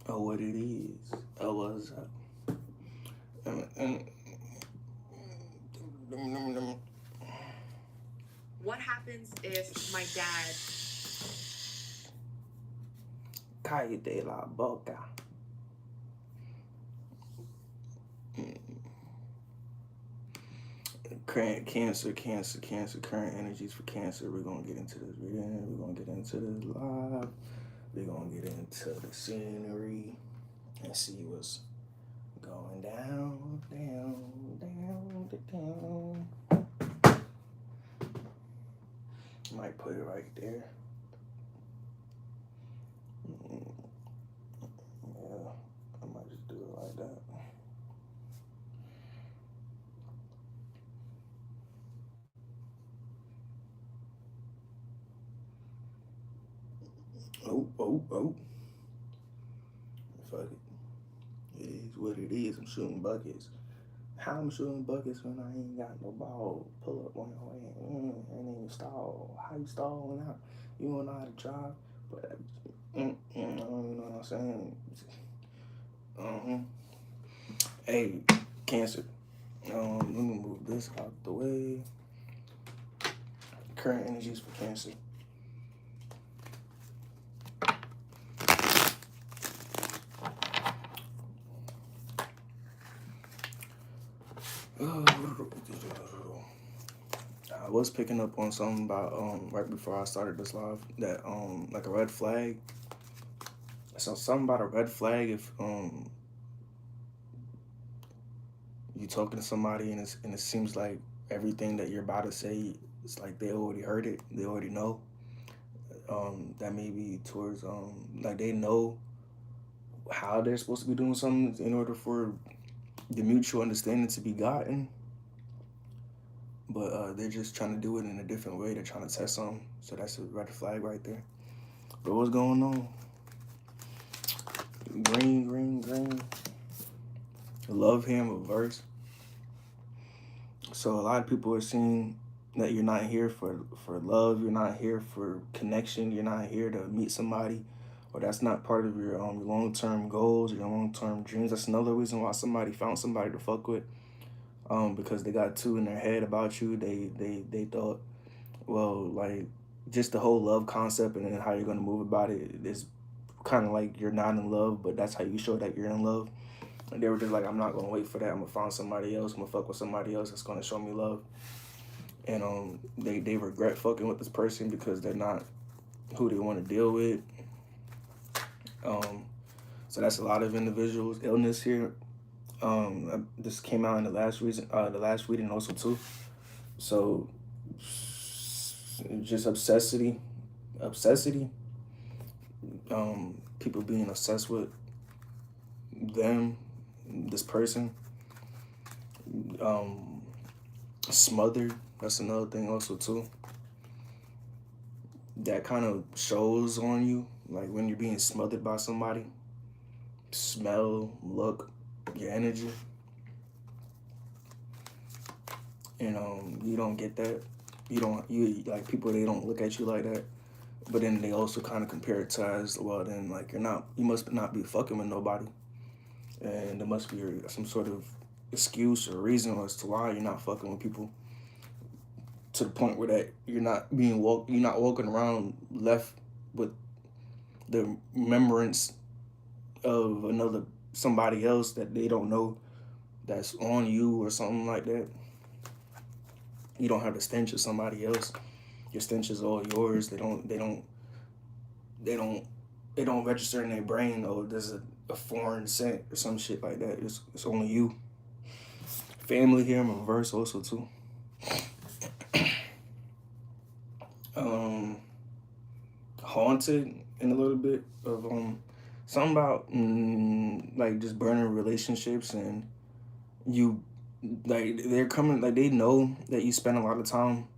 Oh, what it is. Oh, what's up? What happens if my dad... 𝖕𝖎𝖗𝖊𝖙𝖚𝖚. Current Cancer, current energies for Cancer. We're going to get into this reading. We're going to get into this live. We're going to get into the scenery and see what's going down. Might put it right there. Yeah, I might just do it like that. Oh. Fuck it. It is what it is. I'm shooting buckets. How I'm shooting buckets when I ain't got no ball? Pull up on your hand. And then you stall. How you stalling out? You don't know how to drive, but you know what I'm saying? Hey, Cancer. Let me move this out the way. Current energies for Cancer. I was picking up on something about right before I started this live that like a red flag. So something about a red flag if you talking to somebody and it seems like everything that you're about to say, it's like they already heard it, they already know. That may be towards like they know how they're supposed to be doing something in order for the mutual understanding to be gotten, but they're just trying to do it in a different way. They're trying to test something, so that's a red flag right there. But what's going on? Green. 𝖕𝖎𝖗𝖙𝖎𝖘𝖒. So a lot of people are seeing that you're not here for love, you're not here for connection, you're not here to meet somebody, or that's not part of your long-term goals or your long-term dreams. That's another reason why somebody found somebody to fuck with, because they got two in their head about you. They thought, well, like just the whole love concept and then how you're gonna move about it is kind of like you're not in love, but that's how you show that you're in love. And they were just like, I'm not gonna wait for that. I'm gonna find somebody else. I'm gonna fuck with somebody else that's gonna show me love. And they regret fucking with this person because they're not who they want to deal with. So that's a lot of individuals' illness here. This came out in the last reading also too. So just obsessity. People being obsessed with them, this person. Smothered. That's another thing also too. That kind of shows on you, like when you're being smothered by somebody. Smell, look, your energy. And you don't get that. You like people, they don't look at you like that. But then they also kind of compare it to as, well, then like you must not be fucking with nobody. And there must be some sort of excuse or reason as to why you're not fucking with people, to the point where that you're not walking around left with the remembrance of somebody else that they don't know that's on you or something like that. You don't have the stench of somebody else. Your stench is all yours. They don't register in their brain, oh, there's a foreign scent or some shit like that. It's only you. Family here in reverse also too. Haunted in a little bit of something about like just burning relationships, and you like they're coming, like they know that you spend a lot of time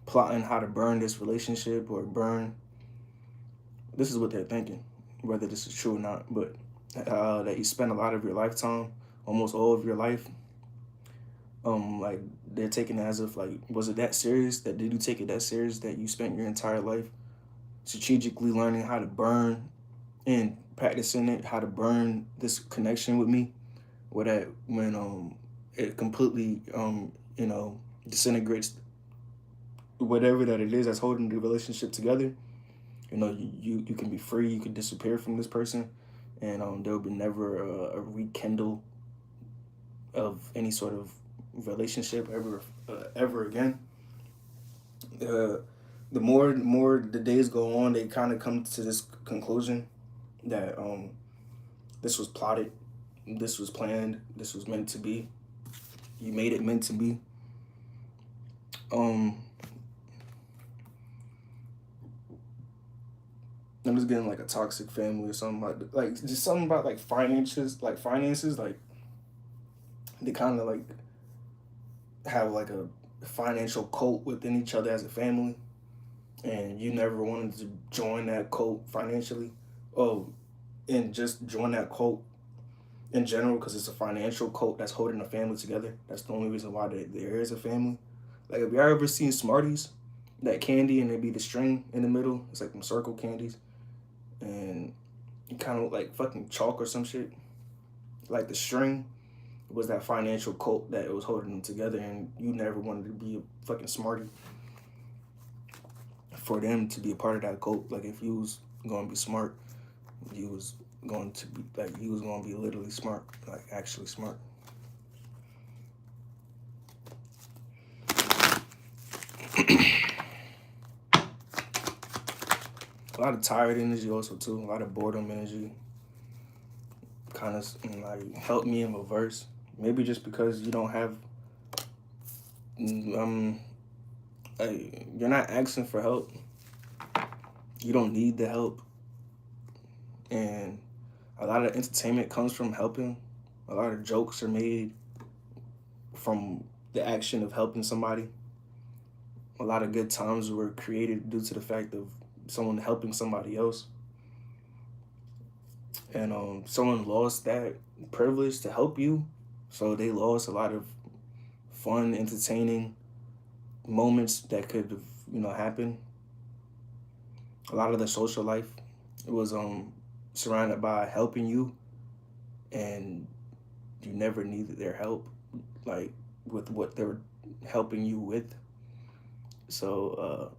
plotting how to burn this relationship or burn. This is what they're thinking, whether this is true or not, but that you spend a lot of your lifetime, almost all of your life, like they're taking it as if like, was it that serious? Did you take it that serious that you spent your entire life strategically learning how to burn and practicing it, how to burn this connection with me, where that when it completely disintegrates whatever that it is that's holding the relationship together. You can be free, you can disappear from this person, and there'll be never a rekindle of any sort of relationship ever again. The more the days go on, they kind of come to this conclusion that this was plotted, this was planned, this was meant to be. You made it meant to be. I'm just getting like a toxic family or something like just something about like finances, like they kind of like have like a financial cult within each other as a family, and you never wanted to join that cult financially. Oh, and just join that cult in general because it's a financial cult that's holding a family together. That's the only reason why there is a family. Like, have you ever seen Smarties? That candy, and there be the string in the middle. It's like them circle candies. And it kind of like fucking chalk or some shit. Like the string was that financial cult that it was holding them together, and you never wanted to be a fucking Smartie for them to be a part of that cult. Like, if you was going to be smart, you was going to be literally smart, like actually smart. A lot of tired energy also too. A lot of boredom energy. Kind of like help me in reverse. Maybe just because you don't have you're not asking for help. You don't need the help. And a lot of entertainment comes from helping. A lot of jokes are made from the action of helping somebody. A lot of good times were created due to the fact of someone helping somebody else. And someone lost that privilege to help you, so they lost a lot of fun, entertaining moments that could have, happened. A lot of their social life was surrounded by helping you, and you never needed their help, like with what they were helping you with. So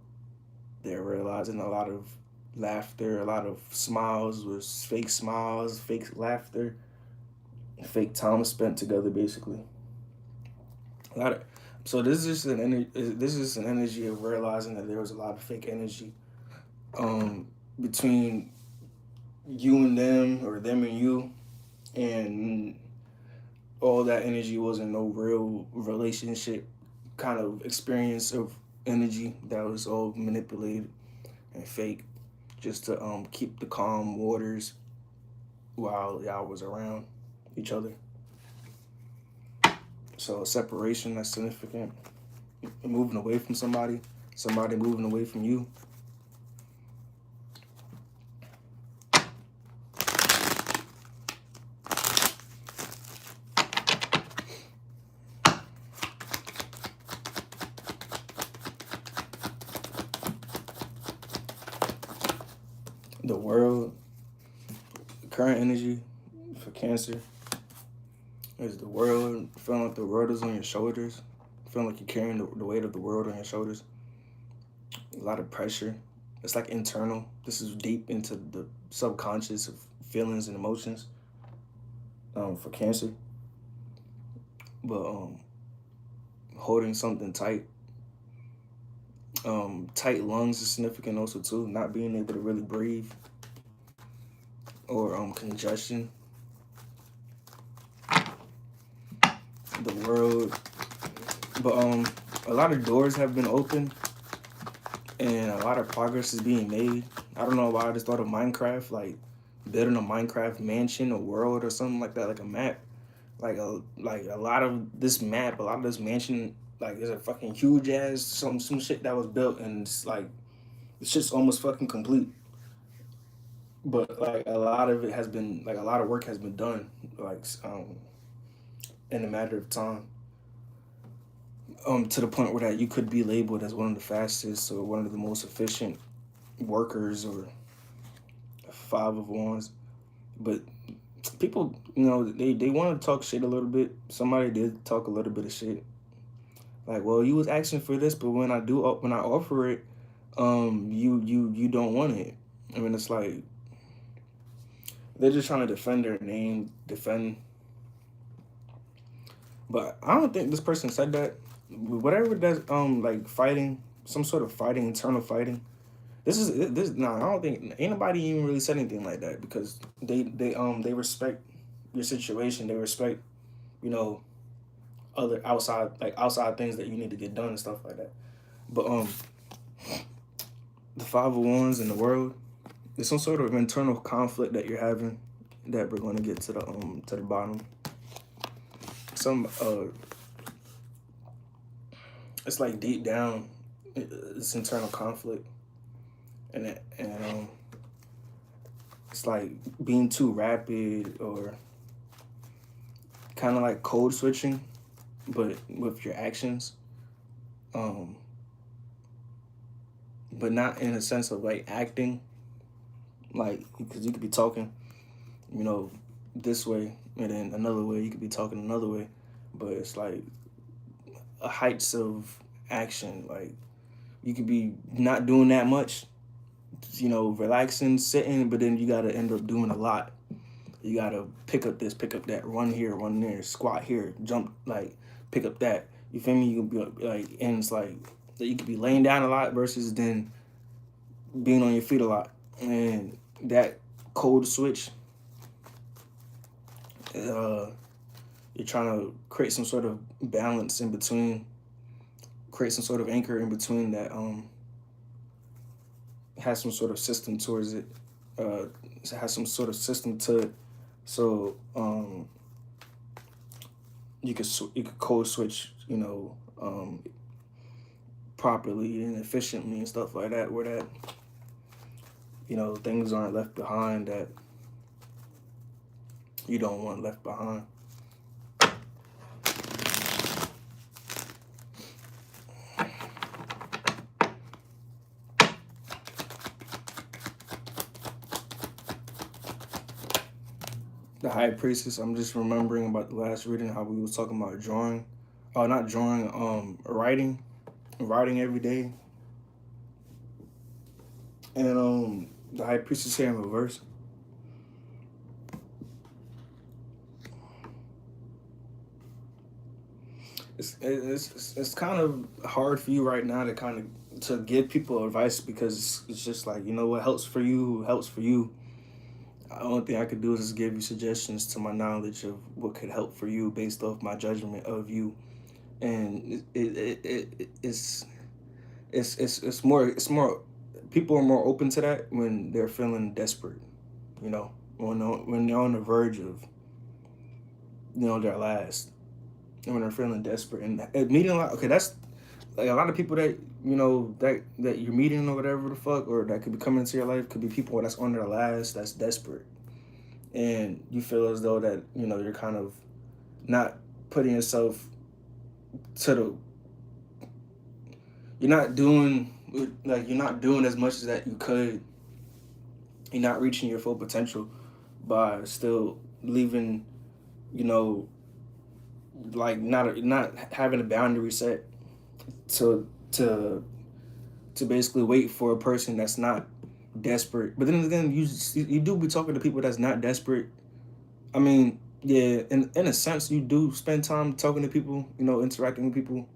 they're realizing a lot of laughter, a lot of smiles was fake smiles, fake laughter, fake time spent together, basically. A lot of so this is just an energy of realizing that there was a lot of fake energy between you and them, or them and you, and all that energy wasn't no real relationship kind of experience of energy. That was all manipulated and fake just to keep the calm waters while y'all was around each other. So separation, that's significant. Moving away from somebody moving away from you. The world, current energy for Cancer is the world, feeling like the world is on your shoulders, feeling like you're carrying the weight of the world on your shoulders. A lot of pressure. It's like internal. This is deep into the subconscious of feelings and emotions for Cancer. But holding something tight. Tight lungs is significant also too. Not being able to really breathe, or congestion. The world, but a lot of doors have been opened, and a lot of progress is being made. I don't know why I just thought of Minecraft, like building a Minecraft mansion, a world, or something like that, like a map. Like a lot of this map, a lot of this mansion, like there's a fucking huge ass some shit that was built, and it's like it's just almost fucking complete. But like a lot of it has been, like a lot of work has been done, like in a matter of time. To the point where that you could be labeled as one of the fastest or one of the most efficient workers, or five of wands. But people, they want to talk shit a little bit. Somebody did talk a little bit of shit. Like, well, you was asking for this, but when I offer it, you don't want it. I mean, it's like they're just trying to defend their name, But I don't think this person said that. Whatever that's like fighting, some sort of fighting, internal fighting. This. Nah, I don't think anybody even really said anything like that because they respect your situation. They respect, you know, other outside things that you need to get done and stuff like that. But the 501s in the world, there's some sort of internal conflict that you're having that we're going to get to the bottom. It's like deep down, it's internal conflict, and it's like being too rapid or kind of like code switching, but with your actions, but not in a sense of like acting, like because you could be talking, this way, and then another way you could be talking another way, but it's like heights of action. Like you could be not doing that much, relaxing, sitting, but then you gotta end up doing a lot. You gotta pick up this, pick up that, run here, run there, squat here, jump, like pick up that. You feel me? You could be like, and it's like you could be laying down a lot versus then being on your feet a lot, and that code switch. You're trying to create some sort of balance in between, create some sort of anchor in between that has some sort of system towards it, has some sort of system to it, so you could code switch, properly and efficiently and stuff like that, where that things aren't left behind that you don't want left behind. The High Priestess, I'm just remembering about the last reading how we was talking about drawing. Oh, not drawing, writing every day. And the High Priestess here in reverse. It's kind of hard for you right now to give people advice because it's just like, what helps for you helps for you. The only thing I could do is just give you suggestions to my knowledge of what could help for you based off my judgment of you, and it's more people are more open to that when they're feeling desperate, when they're on the verge of their last, and when they're feeling desperate and meeting a lot. Okay, that's like a lot of people that that you're meeting or whatever the fuck, or that could be coming into your life could be people that's on their last, that's desperate, and you feel as though that you're kind of not putting yourself to the you're not doing as much as that you could. You're not reaching your full potential by still leaving, like not having a boundary set to basically wait for a person that's not desperate. But then again, you do be talking to people that's not desperate. I mean, yeah, in a sense, you do spend time talking to people, interacting with people.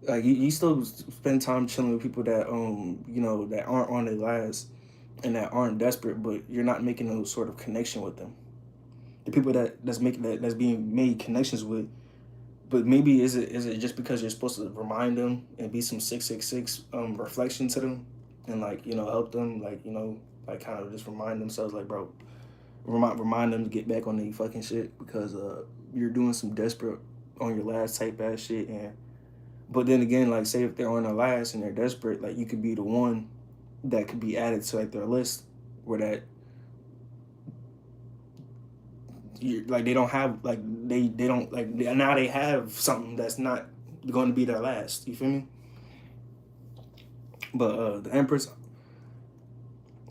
Like you still spend time chilling with people that that aren't on their last and that aren't desperate, but you're not making no sort of connection with them. The people that's being made connections with. But maybe is it just because you're supposed to remind them and be some 666 reflection to them, and help them kind of just remind themselves like, bro, remind them to get back on their fucking shit because you're doing some desperate on your last type ass shit. And but then again, like, say if they're on their last and they're desperate, like you could be the one that could be added to like their list where that they don't have they don't now they have something that's not going to be their last. You feel me? But the Empress,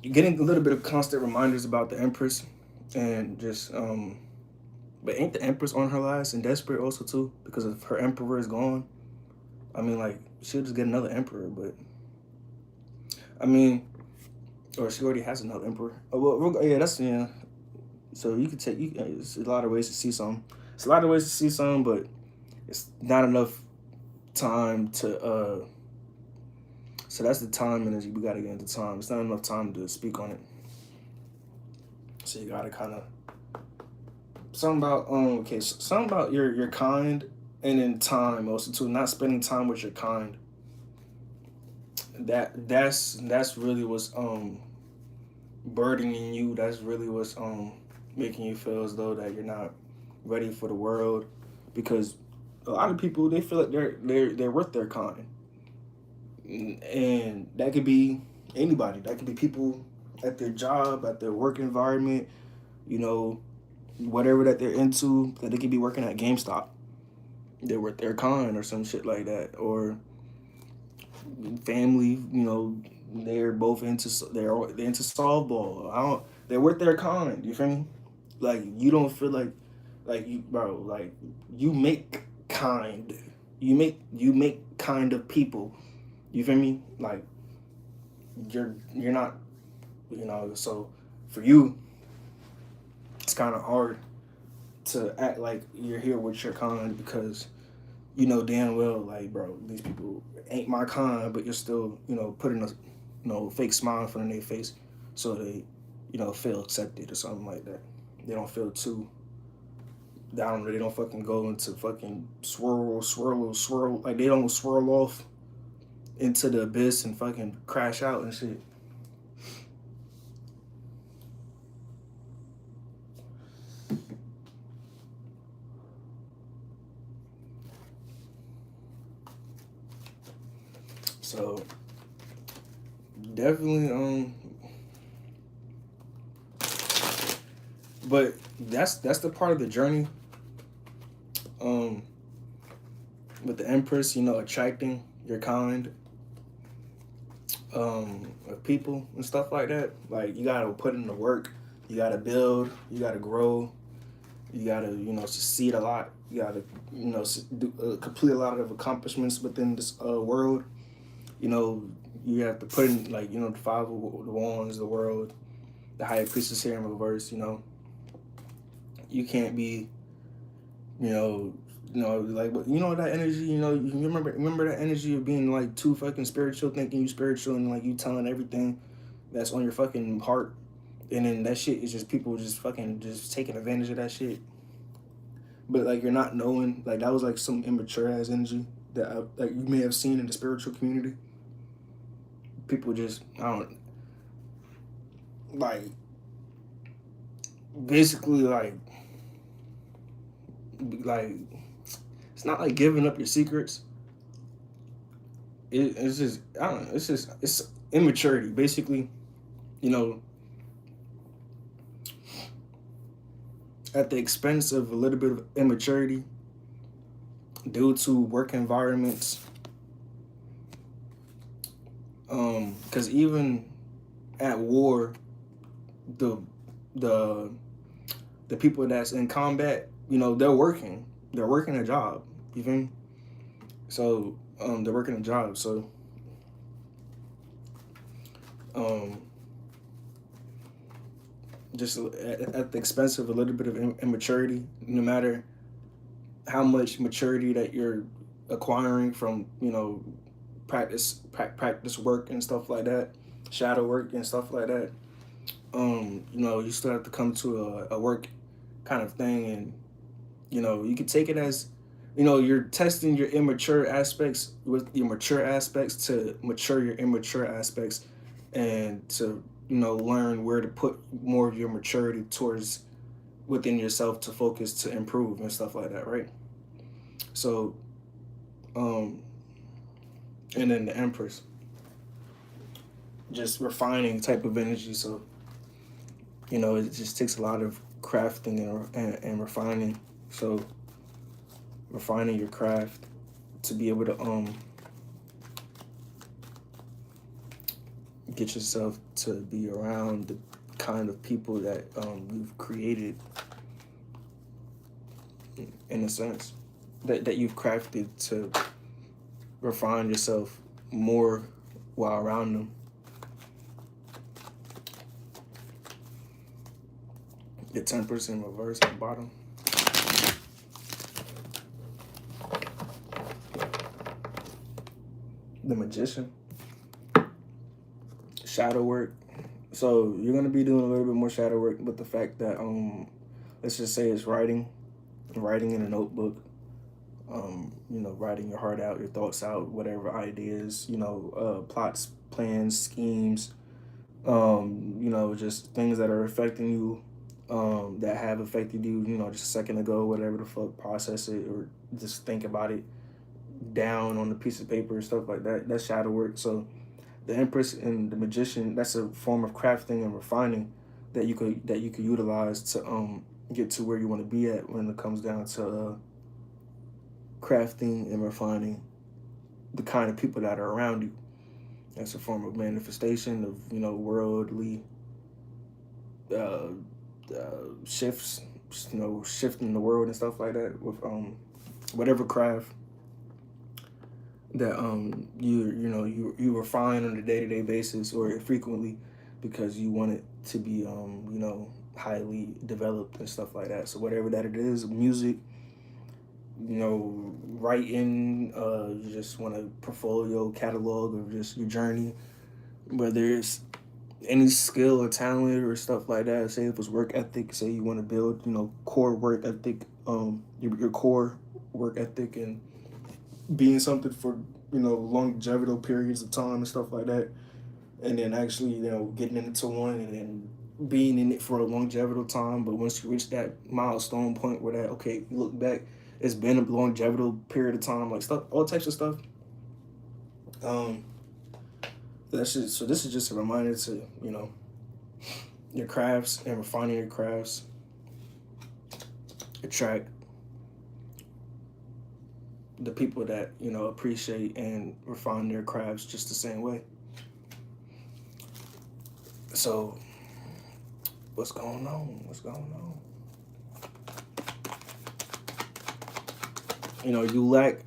you're getting a little bit of constant reminders about the Empress. And just but ain't the Empress on her last and desperate also too? Because if her emperor is gone, I mean, like, she'll just get another emperor, but I mean, or she already has another emperor. Oh, well, yeah, that's, yeah. So you could take, it's a lot of ways to see some. It's a lot of ways to see some, but it's not enough time to, so that's the time energy. We gotta get into time. It's not enough time to speak on it. So you gotta kind of, something about, okay, something about your kind, and then time also too, not spending time with your kind. That's really what's burdening you. That's really what's making you feel as though that you're not ready for the world, because a lot of people, they feel like they're worth their kind, and that could be anybody. That could be people at their job, at their work environment, you know, whatever that they're into. That they could be working at GameStop. They're worth their kind or some shit like that, or family. You know, they're both into they're into softball. I don't. They're worth their kind. You feel me? Like, you don't feel like you, bro. Like, you make kind. You make kind of people. You feel me? Like, you're not. You know. So for you, it's kind of hard to act like you're here with your kind, because you know damn well, like, bro, these people ain't my kind, but you're still, putting a, fake smile in front of their face, so they, feel accepted or something like that. They don't feel too down. They don't fucking go into fucking swirl, like they don't swirl off into the abyss and fucking crash out and shit. So definitely, but that's the part of the journey, um, with the Empress, attracting your kind, of people and stuff like that. Like, you gotta put in the work, you gotta build, you gotta grow, you gotta, succeed a lot. You gotta, complete a lot of accomplishments within this world. You know, you have to put in, like, the five of the wands, the world, the high priestess here in reverse. You can't be, like, that energy. You remember that energy of being like too fucking spiritual, thinking you spiritual, and like you telling everything that's on your fucking heart, and then that shit is just people just fucking just taking advantage of that shit. But like, you're not knowing, like, that was like some immature ass energy that like you may have seen in the spiritual community. People just, I don't, like, basically, like it's not like giving up your secrets. It's just, I don't know. It's immaturity, basically. You know, at the expense of a little bit of immaturity due to work environments. Because even at war, the the the people that's in combat, they're working a job. You feel me? So they're working a job. So um, just at the expense of a little bit of immaturity, no matter how much maturity that you're acquiring from, practice work and stuff like that, shadow work and stuff like that. You still have to come to a work kind of thing, and you can take it as, you're testing your immature aspects with your mature aspects to mature your immature aspects, and to learn where to put more of your maturity towards within yourself to focus to improve and stuff like that, right? So, um, and then the Empress, just refining type of energy. So, it just takes a lot of crafting and refining. So, refining your craft to be able to get yourself to be around the kind of people that you've created, in a sense, that you've crafted to refine yourself more while around them. The Temperance in reverse at the bottom. The Magician. Shadow work. So you're gonna be doing a little bit more shadow work, but the fact that let's just say it's writing in a notebook, writing your heart out, your thoughts out, whatever ideas, plots, plans, schemes, just things that are affecting you, that have affected you, just a second ago, whatever the fuck, process it or just think about it down on a piece of paper and stuff like that. That's shadow work. So the Empress and the Magician, that's a form of crafting and refining that you could utilize to get to where you want to be at when it comes down to crafting and refining the kind of people that are around you. That's a form of manifestation of worldly shifts, shifting the world and stuff like that with whatever craft that you refine on a day-to-day basis or frequently because you want it to be highly developed and stuff like that. So whatever that it is, music, writing, you just want a portfolio catalog of just your journey, whether it's any skill or talent or stuff like that. Say if it's work ethic, say you want to build core work ethic, your core work ethic and being something for longevity periods of time and stuff like that, and then actually getting into one and then being in it for a longevity time. But once you reach that milestone point where that, okay, you look back, it's been a longevity period of time, like stuff, all types of stuff. That's just, so this is just a reminder to your crafts and refining your crafts attract the people that appreciate and refine their crafts just the same way. So what's going on? You lack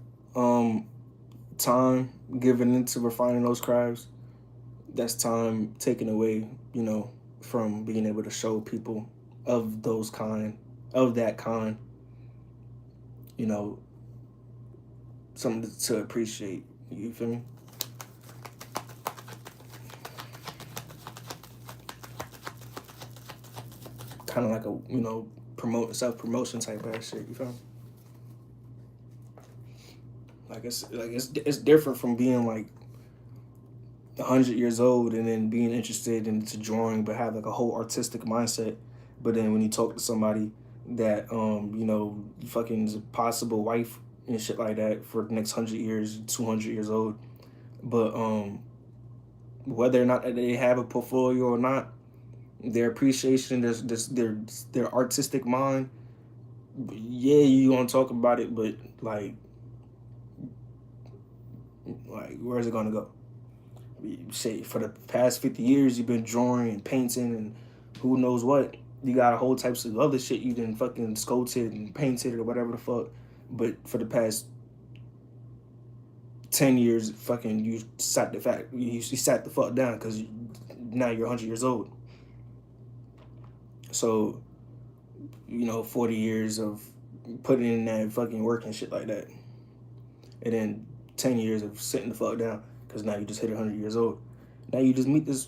time given into refining those crafts. That's time taken away from being able to show people of that kind something to appreciate. You feel me? Kind of like a self-promotion type of shit. You feel me? It's different from being like 100 years old and then being interested into drawing, but have like a whole artistic mindset. But then when you talk to somebody that fucking is a possible wife and shit like that for the next 100 years, 200 years old, but whether or not they have a portfolio or not, their appreciation, their artistic mind, yeah, you gonna talk about it, but like where's it gonna go? Say for the past 50 years you've been drawing and painting and who knows what, you got a whole types of other shit you done fucking sculpted and painted or whatever the fuck, but for the past 10 years fucking you sat the fuck down because now you're 100 years old. So 40 years of putting in that fucking work and shit like that, and then 10 years of sitting the fuck down because now you just hit 100 years old. Now you just meet this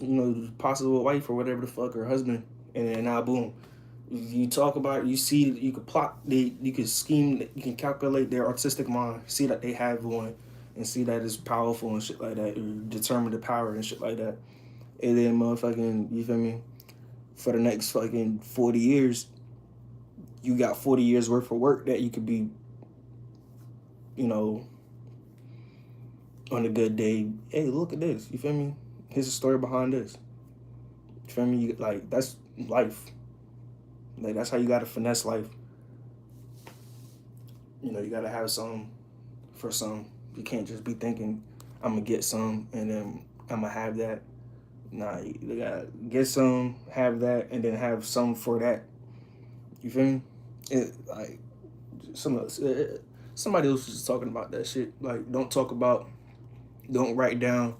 possible wife or whatever the fuck, or husband, and then now boom, you talk about it, you see, you could plot, you could scheme, you can calculate their artistic mind, see that they have one, and see that it's powerful and shit like that, or determine the power and shit like that, and then motherfucking, you feel me, for the next fucking 40 years, you got 40 years worth of work that you could be, on a good day, hey, look at this, you feel me? Here's the story behind this. You feel me? Like, that's life. Like, that's how you gotta finesse life. You gotta have some for some. You can't just be thinking, I'm gonna get some and then I'm gonna have that. Nah, you gotta get some, have that, and then have some for that. You feel me? Like somebody else was just talking about that shit. Like, don't write down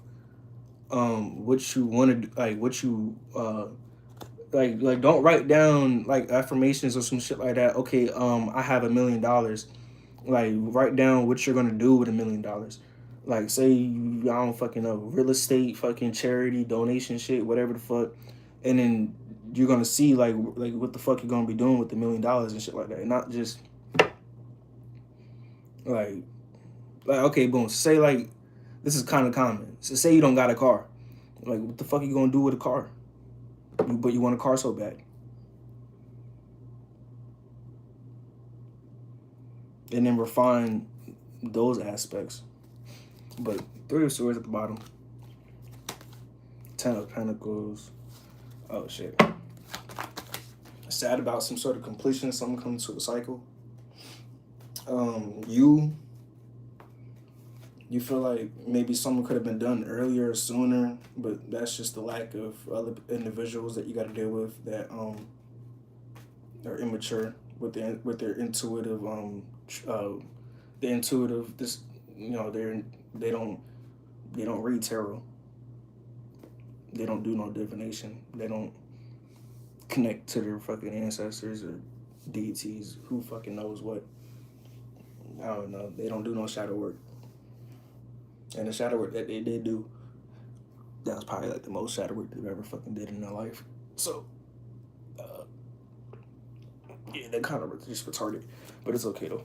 what you want to do, like what you like don't write down like affirmations or some shit like that. Okay, I have $1 million. Like, write down what you're gonna do with $1 million. Like, say you, I don't fucking know, real estate, fucking charity, donation shit, whatever the fuck, and then you're gonna see like what the fuck you're gonna be doing with $1 million and shit like that. And not just like okay, boom. Say like this is kind of common. So say you don't got a car. Like, what the fuck are you gonna do with a car? But you want a car so bad. And then refine those aspects. But 3 of Swords at the bottom. 10 of Pentacles. Oh shit. Sad about some sort of completion, something coming to a cycle. You feel like maybe something could have been done earlier or sooner, but that's just the lack of other individuals that you got to deal with that are immature with their intuitive the intuitive this they don't read tarot. They don't do no divination. They don't connect to their fucking ancestors or deities. Who fucking knows what? I don't know. They don't do no shadow work. And the shadow work that they did do, that was probably like the most shadow work they've ever fucking did in their life. So, yeah, that kind of just retarded. But it's okay though.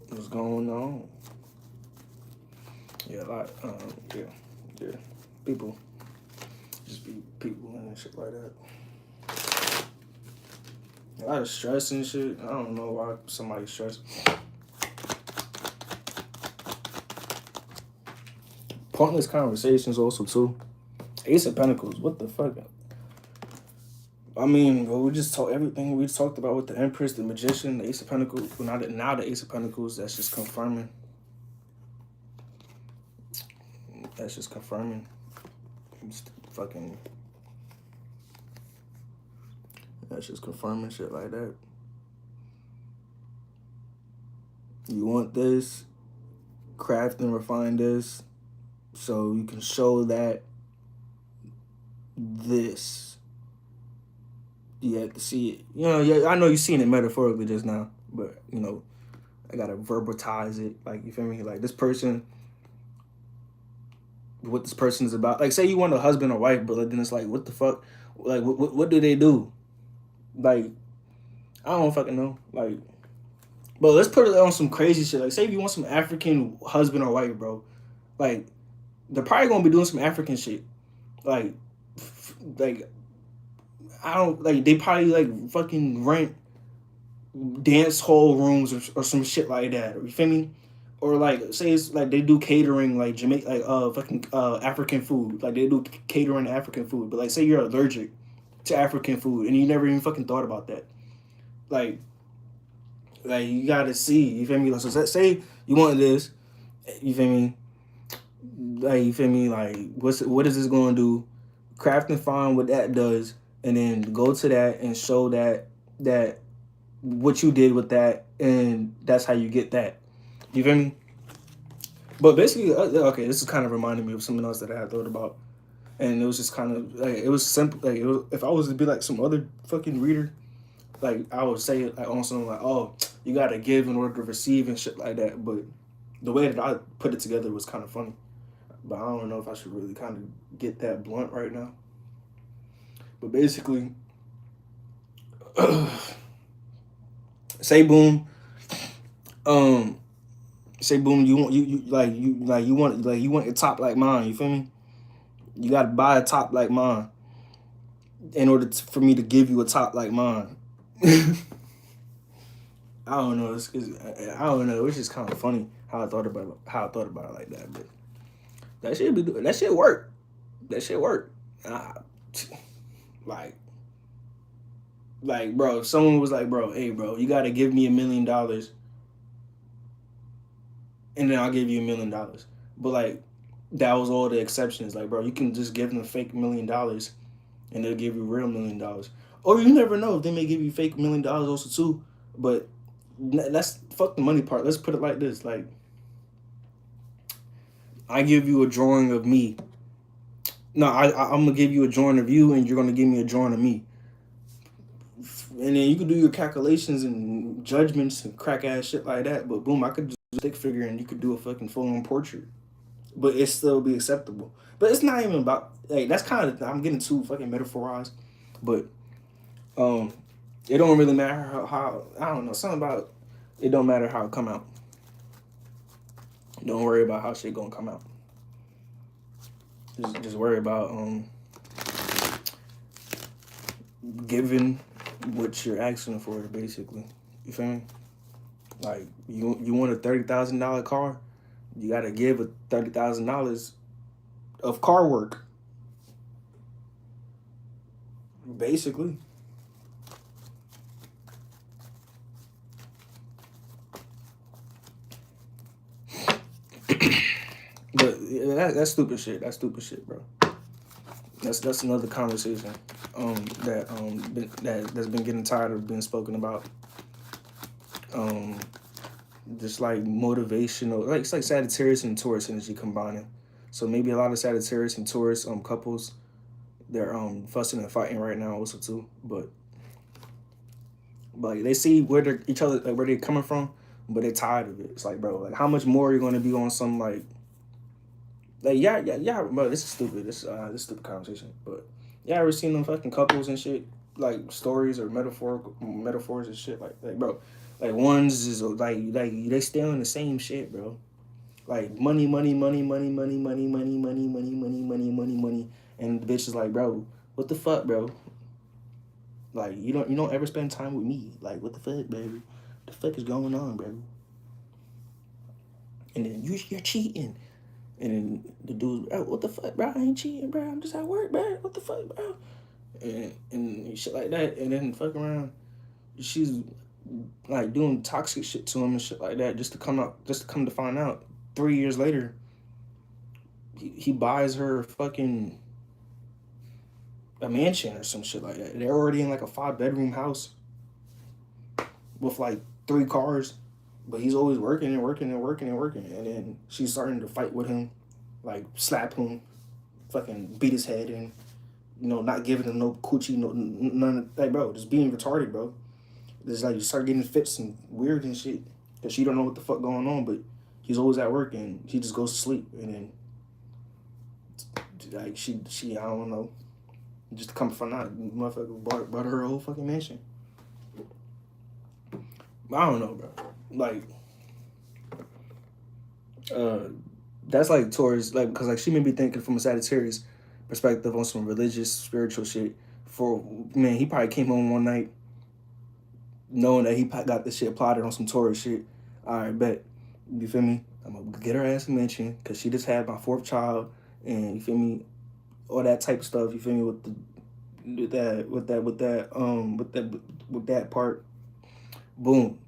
What's going on? Yeah, a lot. Yeah. People just be people and shit like that. A lot of stress and shit. I don't know why somebody's stressed. Pointless conversations also too. Ace of Pentacles. What the fuck? I mean, we just talked everything we just talked about with the Empress, the Magician, the Ace of Pentacles. Well, now the Ace of Pentacles. That's just confirming. That's just confirming. Fucking. That's just confirming shit like that. You want this, craft and refine this, so you can show that this. You have to see it. Yeah, I know you've seen it metaphorically just now, but I gotta verbalize it. Like, you feel me? Like, this person, what this person is about. Like, say you want a husband or wife, but then it's like, what the fuck? Like, what do they do? Like, I don't fucking know. Like, but let's put it on some crazy shit. Like, say if you want some African husband or wife, bro. Like, they're probably gonna be doing some African shit. Like I don't like. They probably like fucking rent dance hall rooms or some shit like that. You feel me? Or like, say it's like they do catering, like Jamaica, like fucking African food. Like, they do catering African food. But like, say you're allergic to African food and you never even fucking thought about that. Like you gotta see. You feel me? Like, so say you want this. You feel me? Like, you feel me? Like, what is this gonna do? Craft and find what that does, and then go to that and show that what you did with that, and that's how you get that. You feel me? But basically, okay, this is kind of reminding me of something else that I had thought about, and it was just kind of like, it was simple. Like, it was, if I was to be like some other fucking reader, like, I would say it like on something like, oh, you gotta give in order to receive and shit like that. But the way that I put it together was kind of funny. But I don't know if I should really kind of get that blunt right now. But basically, say boom, you want a top like mine. You feel me? You gotta buy a top like mine in order for me to give you a top like mine. I don't know. I don't know. It's just kind of funny how I thought about it like that. But that shit work. That shit work. Like, bro, if someone was like, bro, hey, bro, you gotta give me $1 million, and then I'll give you $1 million. But like, that was all the exceptions. Like, bro, you can just give them a fake $1,000,000 and they'll give you a real $1,000,000. Or you never know, they may give you fake $1,000,000 also too. But let's fuck the money part. Let's put it like this: like, I give you a drawing of me. No, I'm gonna give you a drawing of you, and you're gonna give me a drawing of me. And then you can do your calculations and judgments and crack ass shit like that. But boom, I could just stick figure and you could do a fucking full on portrait. But it still be acceptable. But it's not even about like that's kind of I'm getting too fucking metaphorized. But it don't really matter how I don't know, something about it don't matter how it come out. Don't worry about how shit gonna come out. Just worry about giving what you're asking for, basically. You feel me? Like you want a $30,000 car, you gotta give a $30,000 of car work, basically. But that's stupid shit. That's stupid shit, bro. That's another conversation that's been getting tired of being spoken about. Just like motivational, like it's like Sagittarius and Taurus energy combining. So maybe a lot of Sagittarius and Taurus couples, they're fussing and fighting right now also too. But like they see where they're each other, like where they're coming from, but they're tired of it. It's like, bro, like how much more are you gonna be on some like yeah, bro, this is stupid. This stupid conversation. But yeah, I ever seen them fucking couples and shit, like stories or metaphors and shit like bro, like ones is like they stay on the same shit, bro. Like money, and the bitch is like, bro, what the fuck, bro? Like you don't ever spend time with me. Like what the fuck, baby? The fuck is going on, bro? And then you're cheating. And then the dude, oh, what the fuck, bro? I ain't cheating, bro. I'm just at work, bro. What the fuck, bro? And shit like that. And then fuck around, she's like doing toxic shit to him and shit like that, just to come to find out 3 years later, he buys her fucking a mansion or some shit like that. They're already in like a 5-bedroom house with like 3 cars. But he's always working. And then she's starting to fight with him, like slap him, fucking beat his head, and not giving him no coochie, no none of that, bro. Just being retarded, bro. It's like you start getting fits and weird and shit because she don't know what the fuck going on. But he's always at work and he just goes to sleep, and then like she I don't know, just to come find out, motherfucker bought her a whole fucking mansion. I don't know, bro. Like, that's like Taurus, like, because like she may be thinking from a Sagittarius perspective on some religious, spiritual shit. Man, he probably came home one night knowing that he got this shit plotted on some Taurus shit. All right, bet. You feel me? I'm gonna get her ass a mention because she just had my 4th child, and you feel me, all that type of stuff. You feel me with that part. Boom.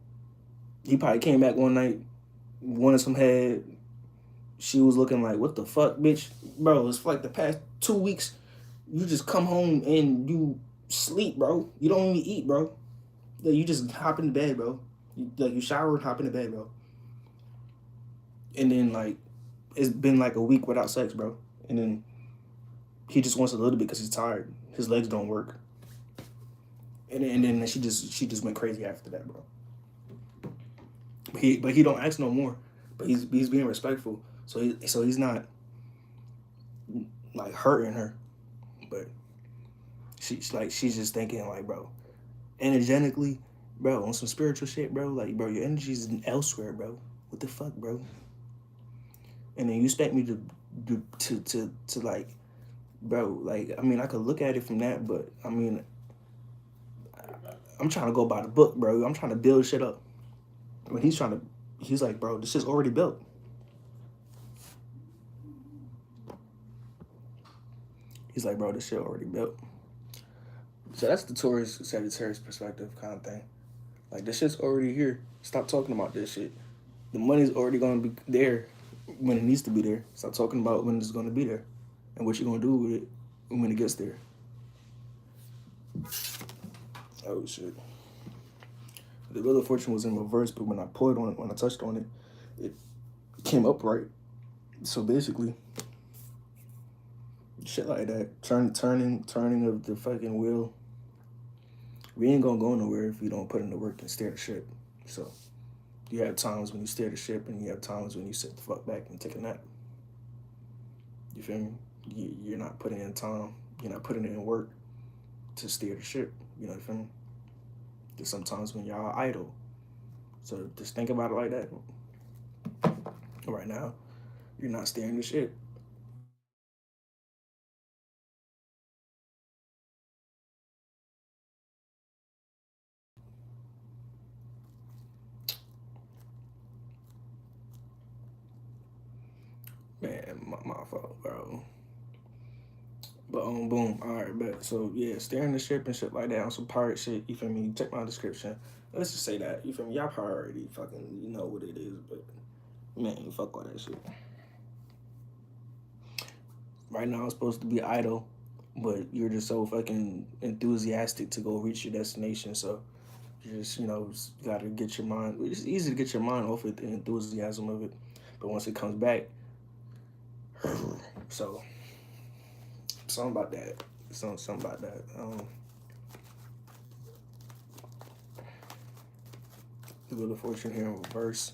He probably came back one night, wanted some head. She was looking like, what the fuck, bitch? Bro, it's like the past 2 weeks, you just come home and you sleep, bro. You don't even eat, bro. Like, you just hop in the bed, bro. You shower and hop in the bed, bro. And then, like, it's been like a week without sex, bro. And then he just wants a little bit because he's tired. His legs don't work. And then she just went crazy after that, bro. But he don't ask no more. But he's being respectful. So he's not like hurting her. But she's just thinking like, bro, energetically, bro, on some spiritual shit, bro. Like, bro, your energy's elsewhere, bro. What the fuck, bro? And then you expect me to like, bro, like, I mean, I could look at it from that, but I mean, I'm trying to go by the book, bro. I'm trying to build shit up. When he's like, bro, this shit's already built. He's like, bro, this shit already built. So that's the Taurus Sagittarius perspective kind of thing. Like, this shit's already here. Stop talking about this shit. The money's already gonna be there. when it needs to be there. Stop talking about when it's going to be there and what you're going to do with it when it gets there. Oh, shit. The Wheel of Fortune was in reverse, but when I pulled on it, when I touched on it, it came upright. So basically, shit like that, turning of the fucking wheel. We ain't gonna go nowhere if you don't put in the work and steer the ship. So you have times when you steer the ship, and you have times when you sit the fuck back and take a nap. You feel me? You're not putting in time. You're not putting in work to steer the ship. You know what I mean? There's sometimes when y'all idle. So just think about it like that. Right now, you're not steering the ship. Man, my fault, bro. But boom, all right, bet. So yeah, steering the ship and shit like that on some pirate shit. You feel me? Check my description. Let's just say that. You feel me? Y'all probably already fucking know what it is, but man, fuck all that shit. Right now, it's supposed to be idle, but you're just so fucking enthusiastic to go reach your destination. So you just gotta get your mind. It's easy to get your mind off it, the enthusiasm of it, but once it comes back, so something about that. Something about that. The Wheel of Fortune here in reverse.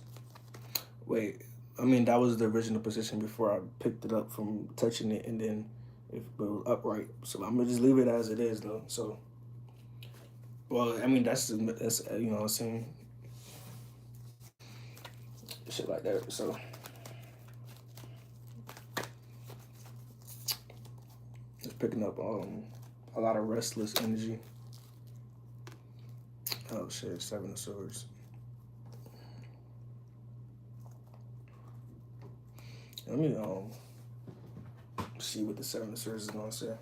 Wait, I mean that was the original position before I picked it up from touching it, and then it was upright. So I'm gonna just leave it as it is though. So, well, I mean that's you know what I'm saying, shit like that. So it's picking up a lot of restless energy. Oh shit, Seven of Swords. Let me see what the Seven of Swords is gonna say.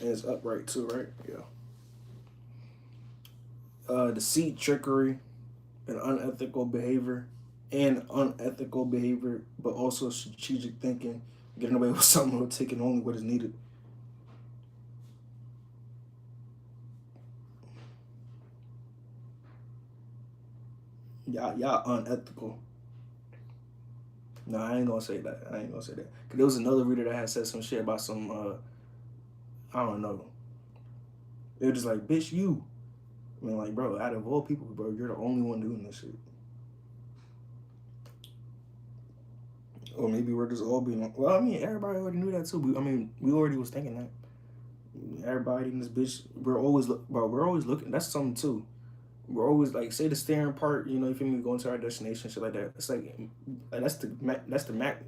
And it's upright too, right? Yeah. Deceit, trickery, and unethical behavior, but also strategic thinking, getting away with something or taking only what is needed. Y'all unethical. No, I ain't gonna say that. Cause there was another reader that had said some shit about some I don't know. They were just like, bitch, you. I mean, like, bro, out of all people, bro, you're the only one doing this shit. Or maybe we're just all being. Well, I mean, everybody already knew that too. We already was thinking that. Everybody in this bitch, we're always looking. That's something too. We're always like, say the steering part. You know, you feel me? Going to our destination, shit like that. It's like that's the Mac.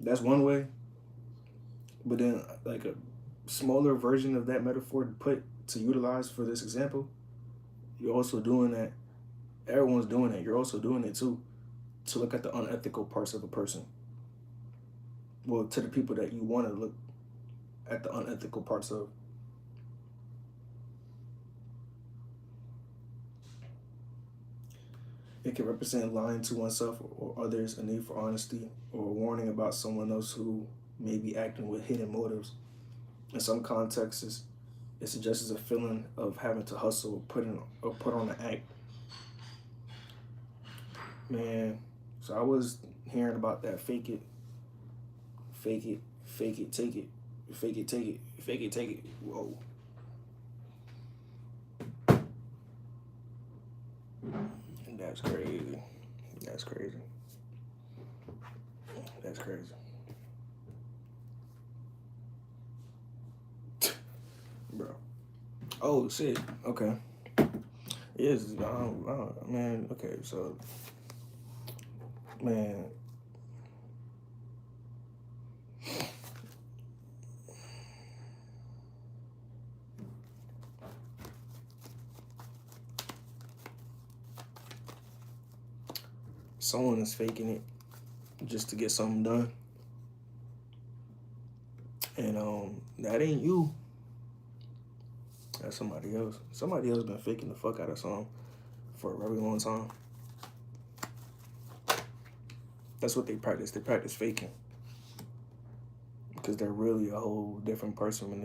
That's one way. But then, like a smaller version of that metaphor to utilize for this example, you're also doing that. Everyone's doing it. You're also doing it too. To look at the unethical parts of a person. Well, to the people that you want to look at the unethical parts of. It can represent lying to oneself or others, a need for honesty, or a warning about someone else who may be acting with hidden motives. In some contexts, it suggests a feeling of having to hustle or put on an act. Man, so I was hearing about that fake it, fake it, take it, fake it, take it, fake it, take it. Whoa. And that's crazy. That's crazy. That's crazy. Bro. Oh, shit. Okay. Yes, man. Okay, so, man. Someone is faking it just to get something done. And that ain't you. That's somebody else. Somebody else been faking the fuck out of something for a very long time. That's what they practice. They practice faking. Because they're really a whole different person when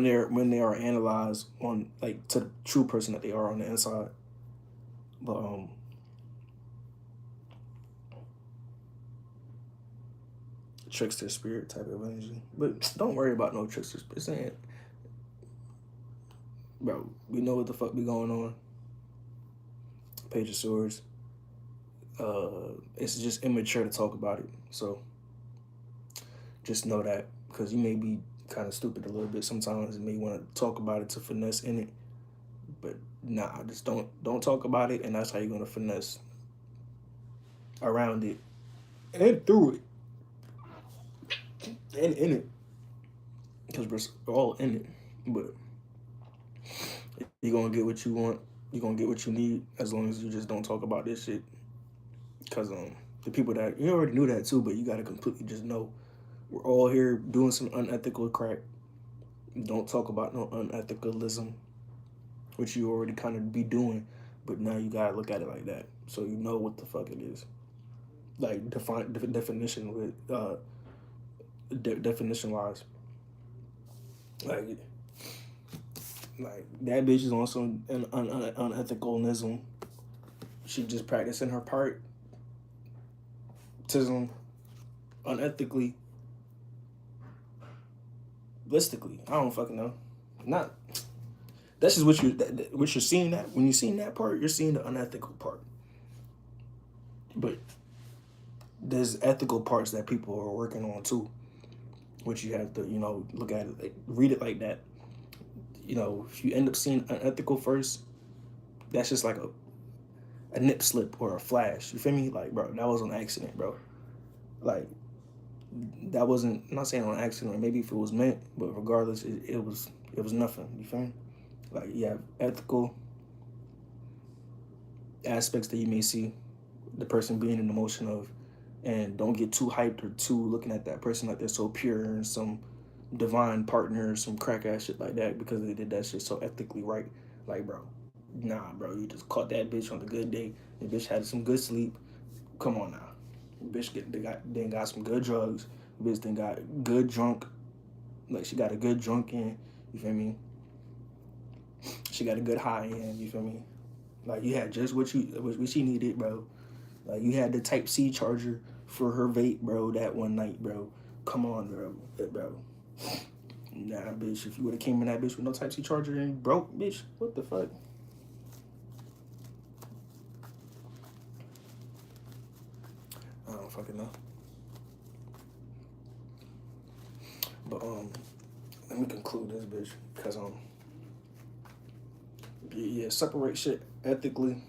they are analyzed on, like, to the true person that they are on the inside. But trickster spirit type of energy. But don't worry about no trickster spirit. Saying, bro, we know what the fuck be going on. Page of Swords. It's just immature to talk about it. So just know that, because you may be kind of stupid a little bit sometimes and may want to talk about it to finesse in it. But nah, just don't talk about it, and that's how you're gonna finesse around it and through it and in it, because we're all in it. But you're gonna get what you want. You're gonna get what you need, as long as you just don't talk about this shit. Because the people that you already knew that too, but you gotta completely just know we're all here doing some unethical crap. Don't talk about no unethicalism, which you already kind of be doing, but now you gotta look at it like that, so you know what the fuck it is. Like definition with definition wise, like that bitch is on some unethicalism. She just practicing her partism unethically, listically. I don't fucking know. Not. That's just what you're seeing. That when you're seeing that part, you're seeing the unethical part. But there's ethical parts that people are working on too, which you have to, look at it, like, read it like that. If you end up seeing unethical first, that's just like a nip slip or a flash. You feel me? Like, bro, that was an accident, bro. Like, that wasn't, I'm not saying on accident, or maybe if it was meant, but regardless, it was nothing. You feel me? Like, you have ethical aspects that you may see the person being in the motion of, and don't get too hyped or too looking at that person like they're so pure and some divine partner, some crack ass shit like that, because they did that shit so ethically right. Like, bro, nah, bro, you just caught that bitch on a good day. The bitch had some good sleep. Come on now. Bitch got some good drugs. Bitch then got good drunk. Like, she got a good drunk in. You feel me? She got a good high in. You feel me? Like, you had just what she needed, bro. Like, you had the Type-C charger for her vape, bro, that one night, bro. Come on, bro. Nah, bitch, if you would have came in that bitch with no Type-C charger and broke, bitch, what the fuck? I don't fucking know. But, let me conclude this, bitch, because, yeah, separate shit ethically.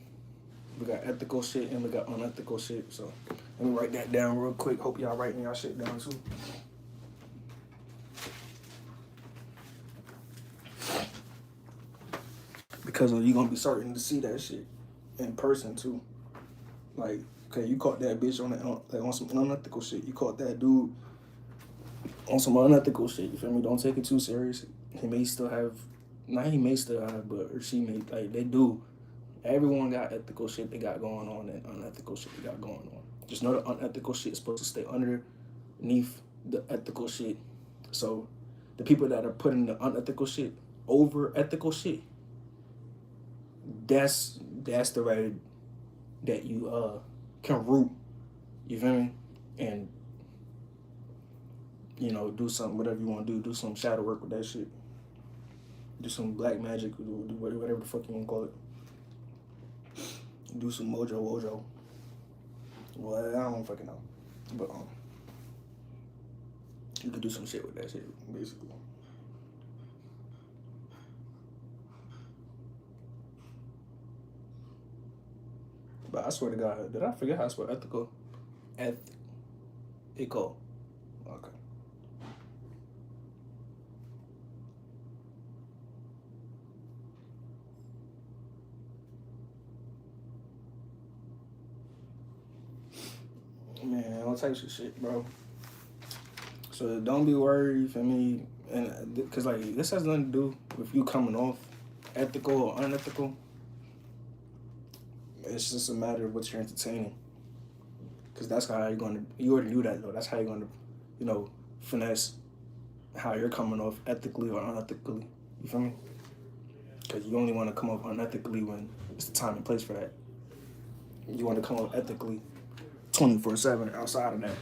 We got ethical shit and we got unethical shit. So let me write that down real quick. Hope y'all writing y'all shit down too. Because you're gonna be starting to see that shit in person too. Like, okay, you caught that bitch on some unethical shit. You caught that dude on some unethical shit. You feel me? Don't take it too serious. He may still have, but or she may, like, they do. Everyone got ethical shit they got going on and unethical shit they got going on. Just know the unethical shit is supposed to stay underneath the ethical shit. So the people that are putting the unethical shit over ethical shit, that's the way that you can root. You feel me? And do something, whatever you want to do some shadow work with that shit. Do some black magic, do whatever the fuck you want to call it. Do some mojo. Well, I don't fucking know. But you could do some shit with that shit, basically. But I swear to God, did I forget how to spell ethical? Ethical. Okay. Man, all types of shit, bro. So don't be worried, you feel me? And because like this has nothing to do with you coming off ethical or unethical. It's just a matter of what you're entertaining. Because that's how you're going to. You already knew that though. That's how you're going to, finesse how you're coming off ethically or unethically. You feel me? Because you only want to come off unethically when it's the time and place for that. You want to come off ethically 24/7 outside of that.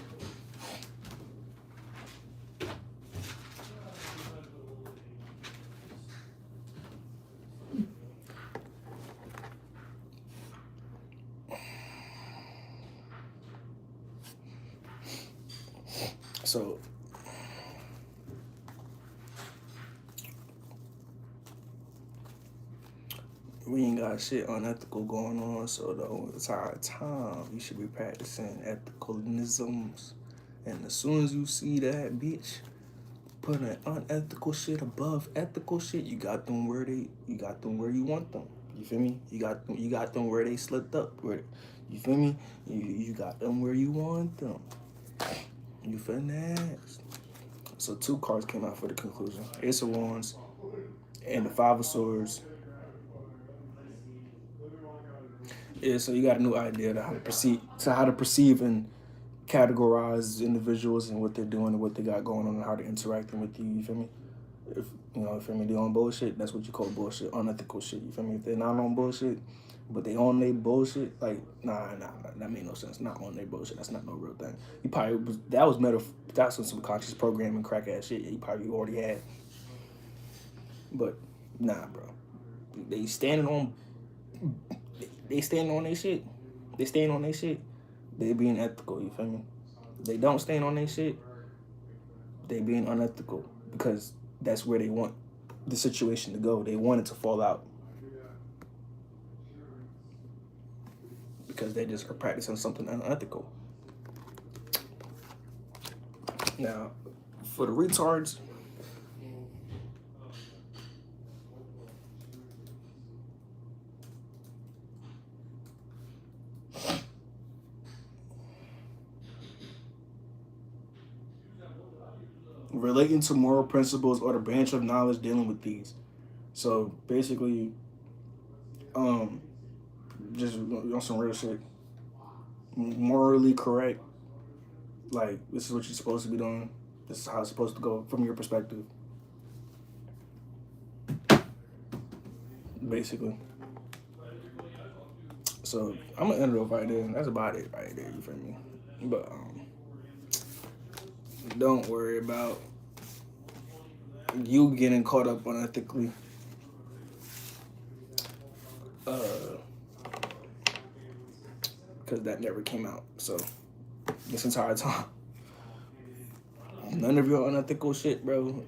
So we ain't got shit unethical going on, so the entire time you should be practicing ethicalisms. And as soon as you see that bitch putting unethical shit above ethical shit, you got them where you want them. You feel me? You got them where they slipped up. You feel me? You got them where you want them. You finesse. So 2 cards came out for the conclusion: Ace of Wands and the 5 of Swords. Yeah, so you got a new idea to how to perceive and categorize individuals and what they're doing and what they got going on and how they're interacting with you. You feel me? If you feel me, they on bullshit, that's what you call bullshit, unethical shit. You feel me? If they're not on bullshit, but they on their bullshit, like nah, that made no sense. Not on their bullshit. That's not no real thing. You probably that's some subconscious programming crack ass shit you probably already had. But nah, bro. They standing on their shit. They stand on their shit. They being ethical, you feel me? They don't stand on their shit. They being unethical because that's where they want the situation to go. They want it to fall out because they just are practicing something unethical. Now, for the retards, relating to moral principles or the branch of knowledge dealing with these. So basically, just on some real shit, morally correct. Like, this is what you're supposed to be doing. This is how it's supposed to go from your perspective. Basically. So I'm gonna end it off right there. That's about it right there. You feel me? But don't worry about you getting caught up unethically. Because that never came out. So this entire time, none of your unethical shit, bro,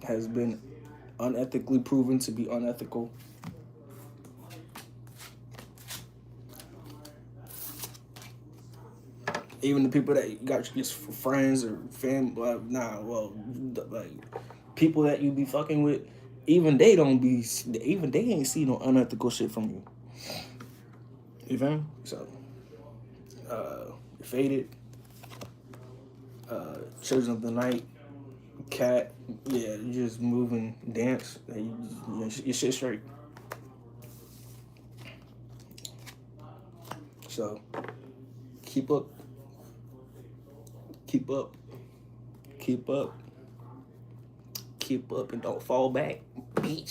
has been unethically proven to be unethical. Even the people that you got just for friends or family, like people that you be fucking with, even they ain't see no unethical shit from you. You feel me? So, Faded, Children of the Night, Cat, yeah, you just move and dance, your shit straight. So, keep up, and don't fall back.